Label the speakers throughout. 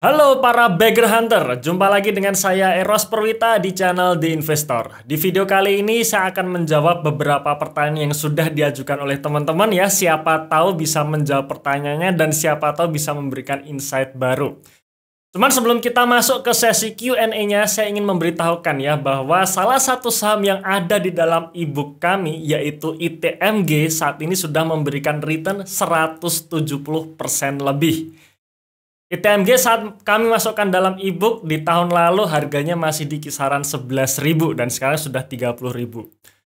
Speaker 1: Halo para Bagger Hunter, jumpa lagi dengan saya Eros Perwita di channel The Investor. Di video kali ini saya akan menjawab beberapa pertanyaan yang sudah diajukan oleh teman-teman ya. Siapa tahu bisa menjawab pertanyaannya dan siapa tahu bisa memberikan insight baru. Cuman sebelum kita masuk ke sesi Q&A-nya, saya ingin memberitahukan ya bahwa salah satu saham yang ada di dalam ebook kami yaitu ITMG saat ini sudah memberikan return 170% lebih. ITMG saat kami masukkan dalam ebook di tahun lalu harganya masih di kisaran 11.000 dan sekarang sudah 30.000.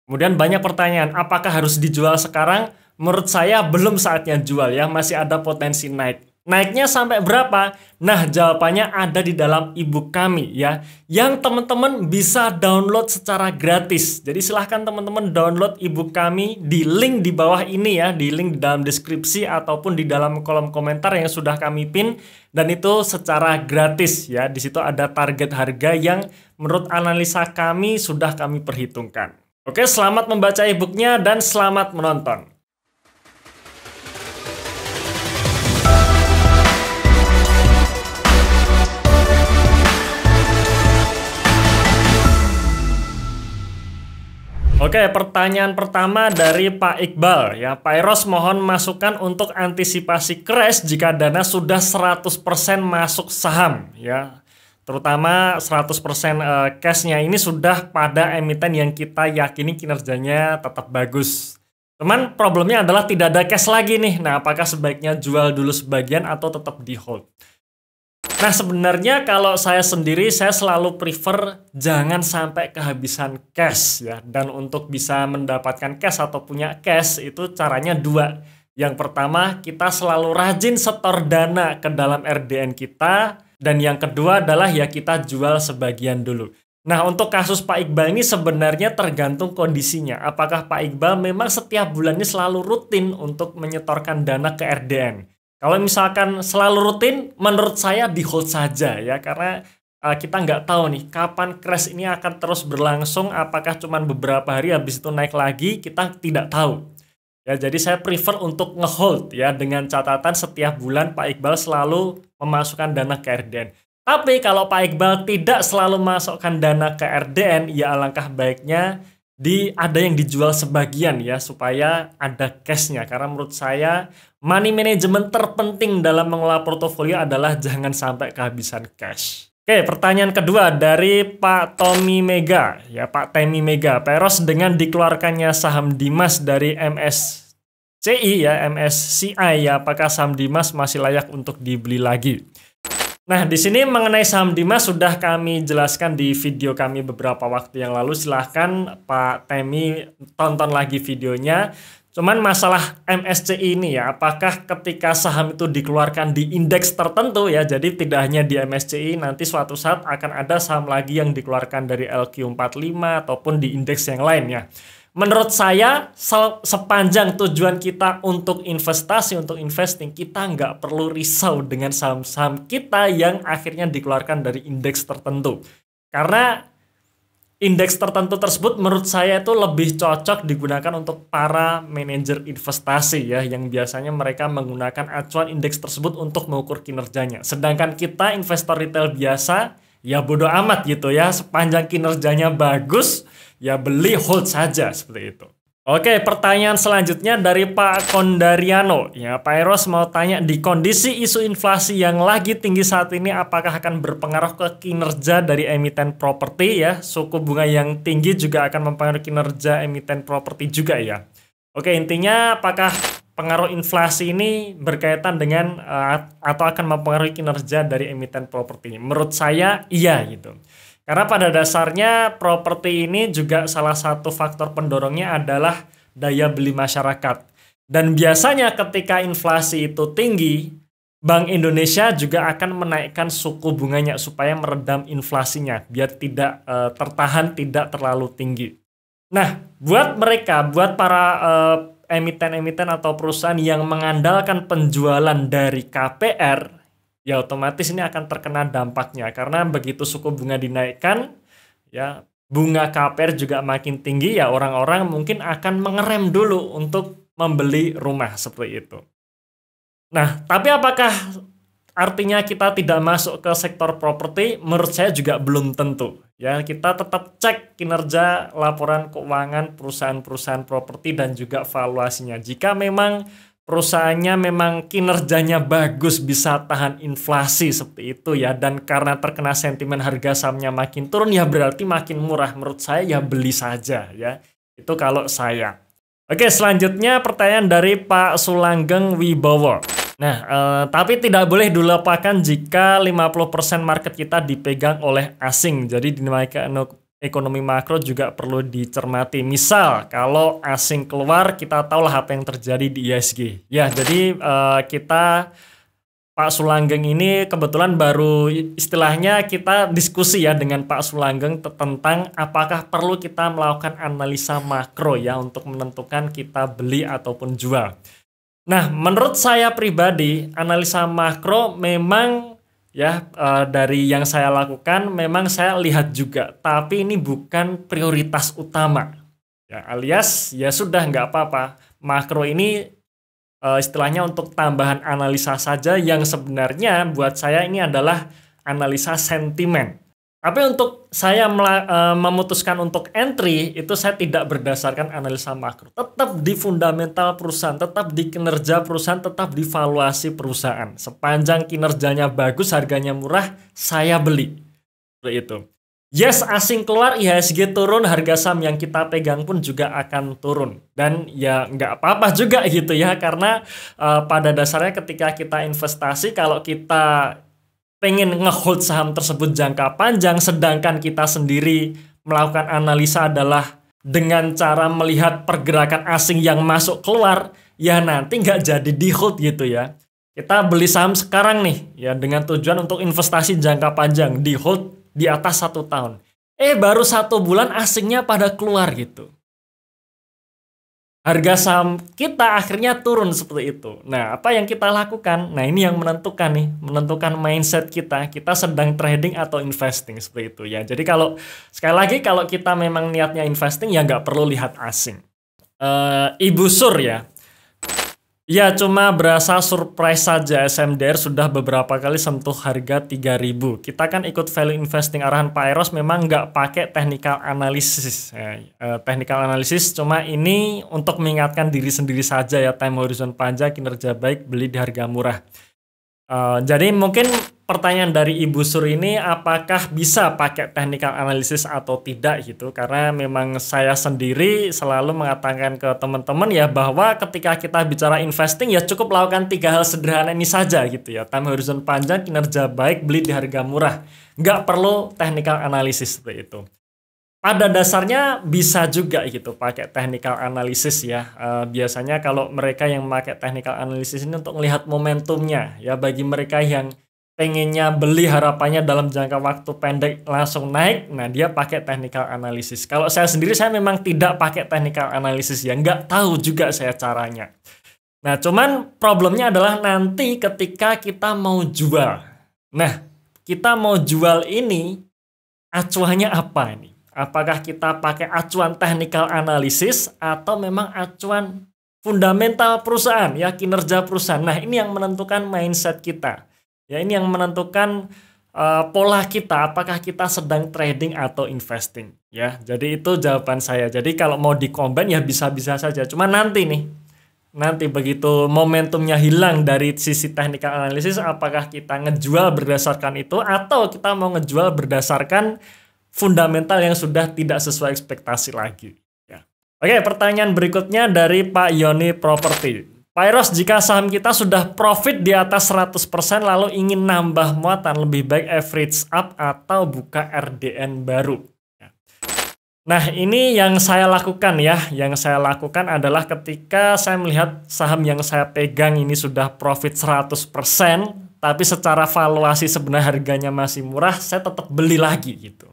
Speaker 1: Kemudian banyak pertanyaan, apakah harus dijual sekarang? Menurut saya belum saatnya jual ya, masih ada potensi naik. Naiknya sampai berapa? Nah, jawabannya ada di dalam ebook kami ya, yang teman-teman bisa download secara gratis. Jadi silahkan teman-teman download ebook kami di link di bawah ini ya, di link di dalam deskripsi ataupun di dalam kolom komentar yang sudah kami pin, dan itu secara gratis ya. Di situ ada target harga yang menurut analisa kami sudah kami perhitungkan. Oke, selamat membaca ebooknya dan selamat menonton. Oke, pertanyaan pertama dari Pak Iqbal ya. Pak Eros mohon masukan untuk antisipasi crash jika dana sudah 100% masuk saham ya. Terutama 100% cashnya ini sudah pada emiten yang kita yakini kinerjanya tetap bagus. Cuman problemnya adalah tidak ada cash lagi nih. Nah, apakah sebaiknya jual dulu sebagian atau tetap di hold? Nah, sebenarnya kalau saya sendiri, saya selalu prefer jangan sampai kehabisan cash ya. Dan untuk bisa mendapatkan cash atau punya cash itu caranya dua. Yang pertama, kita selalu rajin setor dana ke dalam RDN kita. Dan yang kedua adalah ya kita jual sebagian dulu. Nah, untuk kasus Pak Iqbal ini sebenarnya tergantung kondisinya. Apakah Pak Iqbal memang setiap bulannya selalu rutin untuk menyetorkan dana ke RDN? Kalau misalkan selalu rutin, menurut saya di hold saja ya, karena kita nggak tahu nih kapan crash ini akan terus berlangsung, apakah cuma beberapa hari habis itu naik lagi, kita tidak tahu. Ya, jadi saya prefer untuk ngehold ya, dengan catatan setiap bulan Pak Iqbal selalu memasukkan dana ke RDN. Tapi kalau Pak Iqbal tidak selalu memasukkan dana ke RDN, ya alangkah baiknya ada yang dijual sebagian ya, supaya ada cashnya. Karena menurut saya money management terpenting dalam mengelola portofolio adalah jangan sampai kehabisan cash. Oke, pertanyaan kedua dari Pak Tommy Mega ya, Pak Temi Mega. Pak Eros, dengan dikeluarkannya saham Dimas dari MSCI ya, MSCI ya, apakah saham Dimas masih layak untuk dibeli lagi? Nah, di sini mengenai saham Dimas sudah kami jelaskan di video kami beberapa waktu yang lalu. Silahkan Pak Temi tonton lagi videonya. Cuman masalah MSCI ini ya, apakah ketika saham itu dikeluarkan di indeks tertentu ya, jadi tidak hanya di MSCI, nanti suatu saat akan ada saham lagi yang dikeluarkan dari LQ45 ataupun di indeks yang lain ya. Menurut saya, sepanjang tujuan kita untuk investasi, untuk investing, kita nggak perlu risau dengan saham-saham kita yang akhirnya dikeluarkan dari indeks tertentu. Karena indeks tertentu tersebut menurut saya itu lebih cocok digunakan untuk para manajer investasi ya, yang biasanya mereka menggunakan acuan indeks tersebut untuk mengukur kinerjanya. Sedangkan kita investor retail biasa, ya bodo amat gitu ya, sepanjang kinerjanya bagus, ya beli hold saja seperti itu. Oke, pertanyaan selanjutnya dari Pak Kondariano. Ya, Pak Eros mau tanya, di kondisi isu inflasi yang lagi tinggi saat ini, apakah akan berpengaruh ke kinerja dari emiten properti ya? Suku bunga yang tinggi juga akan mempengaruhi kinerja emiten properti juga ya. Oke, intinya apakah pengaruh inflasi ini berkaitan dengan atau akan mempengaruhi kinerja dari emiten properti? Menurut saya iya gitu. Karena pada dasarnya properti ini juga salah satu faktor pendorongnya adalah daya beli masyarakat. Dan biasanya ketika inflasi itu tinggi, Bank Indonesia juga akan menaikkan suku bunganya supaya meredam inflasinya, biar tidak tertahan, tidak terlalu tinggi. Nah, buat mereka, buat para emiten-emiten atau perusahaan yang mengandalkan penjualan dari KPR, ya otomatis ini akan terkena dampaknya, karena begitu suku bunga dinaikkan ya, bunga KPR juga makin tinggi ya, orang-orang mungkin akan mengerem dulu untuk membeli rumah seperti itu. Nah, tapi apakah artinya kita tidak masuk ke sektor properti? Menurut saya juga belum tentu. Ya, kita tetap cek kinerja laporan keuangan perusahaan-perusahaan properti dan juga valuasinya. Jika memang perusahaannya memang kinerjanya bagus, bisa tahan inflasi seperti itu ya, dan karena terkena sentimen harga sahamnya makin turun, ya berarti makin murah. Menurut saya ya beli saja ya. Itu kalau saya. Oke, selanjutnya pertanyaan dari Pak Sulanggeng Wibowo. Nah, tapi tidak boleh dilupakan jika 50% market kita dipegang oleh asing. Jadi dinamika ekonomi makro juga perlu dicermati. Misal, kalau asing keluar, kita tahulah apa yang terjadi di ISG. Ya, jadi kita, Pak Sulanggeng ini kebetulan baru istilahnya kita diskusi ya dengan Pak Sulanggeng tentang apakah perlu kita melakukan analisa makro ya untuk menentukan kita beli ataupun jual. Nah, menurut saya pribadi, analisa makro memang ya dari yang saya lakukan memang saya lihat juga, tapi ini bukan prioritas utama. Ya, alias ya sudah nggak apa-apa. Makro ini istilahnya untuk tambahan analisa saja yang sebenarnya buat saya ini adalah analisa sentimen. Tapi untuk saya memutuskan untuk entry, itu saya tidak berdasarkan analisa makro. Tetap di fundamental perusahaan, tetap di kinerja perusahaan, tetap di valuasi perusahaan. Sepanjang kinerjanya bagus, harganya murah, saya beli. Seperti itu. Yes, asing keluar, IHSG turun, harga saham yang kita pegang pun juga akan turun. Dan ya nggak apa-apa juga gitu ya, karena pada dasarnya ketika kita investasi, kalau kita pengen ngehold saham tersebut jangka panjang, sedangkan kita sendiri melakukan analisa adalah dengan cara melihat pergerakan asing yang masuk keluar, ya nanti nggak jadi di hold gitu ya. Kita beli saham sekarang nih, ya dengan tujuan untuk investasi jangka panjang, di hold di atas 1 tahun. Baru 1 bulan asingnya pada keluar gitu. Harga saham kita akhirnya turun seperti itu. Nah, apa yang kita lakukan? Nah, ini yang menentukan nih, menentukan mindset kita. Kita sedang trading atau investing seperti itu ya. Jadi kalau sekali lagi kalau kita memang niatnya investing ya nggak perlu lihat asing. Ibu Sur ya. Ya, cuma berasa surprise saja SMDR sudah beberapa kali sentuh harga 3.000. Kita kan ikut value investing arahan Pak Eros memang nggak pakai technical analysis. Technical analysis cuma ini untuk mengingatkan diri sendiri saja ya, time horizon panjang, kinerja baik, beli di harga murah. Jadi mungkin pertanyaan dari Ibu Sur ini apakah bisa pakai technical analysis atau tidak gitu, karena memang saya sendiri selalu mengatakan ke teman-teman ya bahwa ketika kita bicara investing ya cukup lakukan 3 hal sederhana ini saja gitu ya, time horizon panjang, kinerja baik, beli di harga murah, nggak perlu technical analysis seperti itu. Pada dasarnya bisa juga gitu pakai technical analysis ya. Biasanya kalau mereka yang memakai technical analysis ini untuk melihat momentumnya ya, bagi mereka yang pengennya beli harapannya dalam jangka waktu pendek langsung naik, nah dia pakai technical analysis. Kalau saya sendiri saya memang tidak pakai technical analysis ya, nggak tahu juga saya caranya. Nah, cuman problemnya adalah nanti ketika kita mau jual. Nah, kita mau jual ini acuannya apa ini? Apakah kita pakai acuan technical analysis atau memang acuan fundamental perusahaan ya, kinerja perusahaan. Nah, ini yang menentukan mindset kita. Ya, ini yang menentukan pola kita, apakah kita sedang trading atau investing ya. Jadi itu jawaban saya. Jadi kalau mau di-combine ya bisa-bisa saja. Cuma nanti begitu momentumnya hilang dari sisi technical analysis, apakah kita ngejual berdasarkan itu atau kita mau ngejual berdasarkan fundamental yang sudah tidak sesuai ekspektasi lagi ya. Oke, pertanyaan berikutnya dari Pak Yoni Property. Pak Eros, jika saham kita sudah profit di atas 100% lalu ingin nambah muatan, lebih baik average up atau buka RDN baru ya. Nah, ini yang saya lakukan ya. Yang saya lakukan adalah ketika saya melihat saham yang saya pegang ini sudah profit 100%, tapi secara valuasi sebenarnya harganya masih murah, saya tetap beli lagi gitu.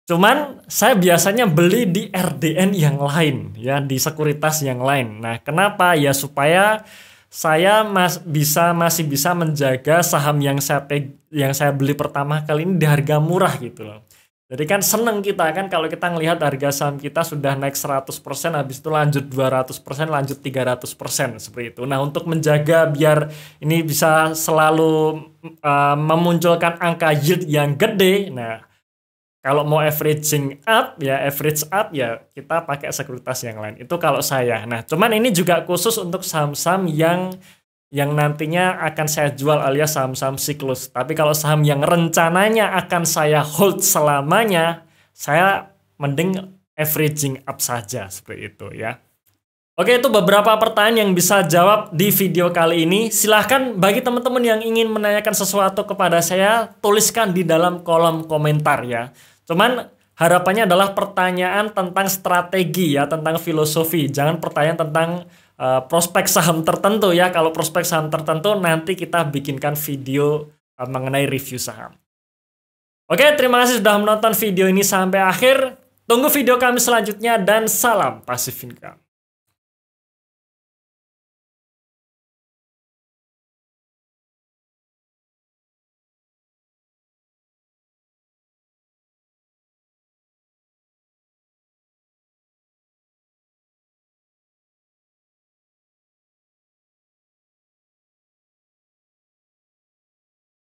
Speaker 1: Cuman saya biasanya beli di RDN yang lain ya, di sekuritas yang lain. Nah, kenapa? Ya supaya saya masih bisa menjaga saham yang saya beli pertama kali ini di harga murah gitu loh. Jadi kan seneng kita kan kalau kita ngelihat harga saham kita sudah naik 100%, habis itu lanjut 200%, lanjut 300% seperti itu. Nah, untuk menjaga biar ini bisa selalu memunculkan angka yield yang gede, nah kalau mau averaging up ya, average up ya kita pakai sekuritas yang lain. Itu kalau saya. Nah, cuman ini juga khusus untuk saham-saham yang nantinya akan saya jual alias saham-saham siklus. Tapi kalau saham yang rencananya akan saya hold selamanya, saya mending averaging up saja seperti itu ya. Oke, itu beberapa pertanyaan yang bisa jawab di video kali ini. Silahkan bagi teman-teman yang ingin menanyakan sesuatu kepada saya, tuliskan di dalam kolom komentar ya. Cuman harapannya adalah pertanyaan tentang strategi ya, tentang filosofi. Jangan pertanyaan tentang prospek saham tertentu ya. Kalau prospek saham tertentu nanti kita bikinkan video mengenai review saham. Oke, terima kasih sudah menonton video ini sampai akhir. Tunggu video kami selanjutnya dan salam Passive Income.